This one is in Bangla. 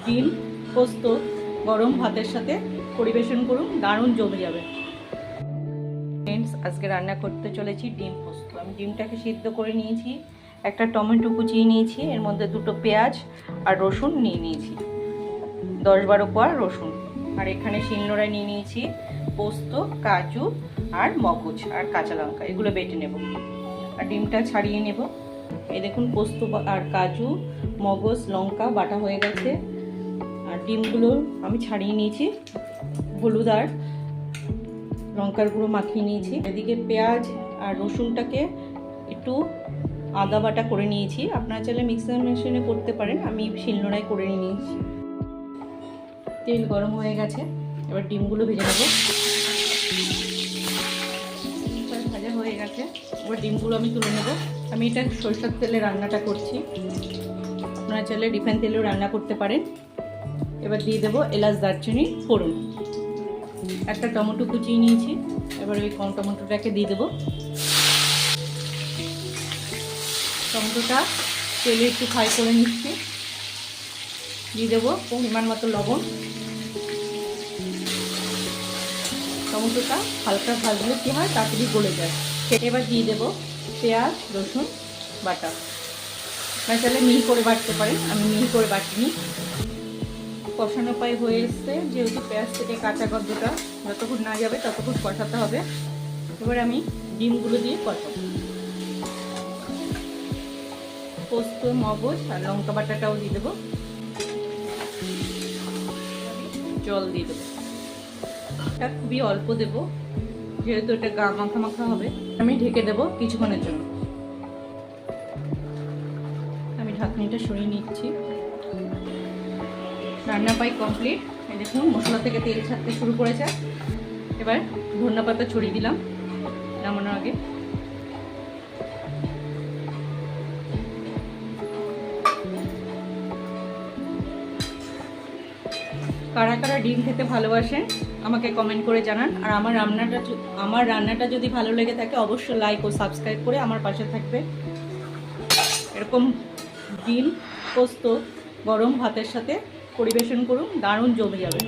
ডিম পোস্ত গরম ভাতের সাথে পরিবেশন করুন, দারুণ জমে যাবে। ফ্রেন্ডস, আজকে রান্না করতে চলেছি ডিম পোস্ত। আমি ডিমটাকে সিদ্ধ করে নিয়েছি, একটা টমেটো কুচিয়ে নিয়েছি, এর মধ্যে দুটো পেঁয়াজ আর রসুন নিয়ে নিয়েছি, 10-12 কোয়া রসুন। আর এখানে শিলনোড়ায় নিয়ে নিয়েছি পোস্ত, কাজু আর মগজ আর কাঁচা লঙ্কা, এগুলো বেটে নেব। আর ডিমটা ছাড়িয়ে নেব। এই দেখুন, পোস্ত আর কাজু, মগজ, লঙ্কা বাটা হয়ে গেছে। আর ডিমগুলো আমি ছাড়িয়ে নিয়েছি, হলুদ আর লঙ্কার গুঁড়ো মাখিয়ে নিয়েছি। এদিকে পেঁয়াজ আর রসুনটাকে একটু আদা বাটা করে নিয়েছি, আপনারা চাইলে মিক্সার মেশিনে করতে পারেন, আমি শিলনোড়ায় করে নিয়েছি। তেল গরম হয়ে গেছে, এবার ডিমগুলো ভেজে নেব। ভাজা হয়ে গেছে, এবার ডিমগুলো আমি তুলে নেব। আমি এটা সরষের তেলে রান্নাটা করছি, আপনারা চাইলে রিফাইন তেলেও রান্না করতে পারেন। এবার দিয়ে দেবো এলাচ, দারচিনি ফোড়ন। একটা টমেটো কুচিয়ে নিয়েছি, এবার ওই টমেটোটাকে দিয়ে দেবো। টমেটোটা তেলে একটু ফ্রাই করে নিচ্ছি। দিয়ে দেবো পরিমাণ মতো লবণ। টমেটোটা হালকা ভাজলে কী হয়, তাড়াতাড়ি গলে যায়। এবার দিয়ে দেবো পেঁয়াজ, রসুন বাটা। আপনারা চাইলে মিহি করে বাটতে পারেন, আমি মিহি করে বাটিনি। কষানো প্রায় হয়ে এসছে, যেহেতু পেঁয়াজ থেকে কাঁচা গন্ধটা যতক্ষণ না যাবে ততক্ষণ কষাতে হবে। এবার আমি ডিমগুলো দিয়ে কষাবো। পোস্ত, মগজ আর লঙ্কা বাটাটাও দিয়ে দেবো। জল দিয়ে দেবো, এটা খুবই অল্প দেবো, যেহেতু এটা গা মাখা মাখা হবে। আমি ঢেকে দেবো কিছুক্ষণের জন্য। আমি ঢাকনিটা সরিয়ে নিচ্ছি। রান্না প্রায় কমপ্লিট। এই দেখুন, মশলা থেকে তেল ছাড়তে শুরু করেছে। এবার ধনেপাতা ছড়িয়ে দিলাম নামানোর আগে। কারা কারা ডিম খেতে ভালোবাসেন আমাকে কমেন্ট করে জানান। আর আমার রান্নাটা যদি ভালো লেগে থাকে অবশ্যই লাইক ও সাবস্ক্রাইব করে আমার পাশে থাকবে। এরকম ডিম পোস্ত গরম ভাতের সাথে পরিবেশন করুন, দারুণ জমে যাবে।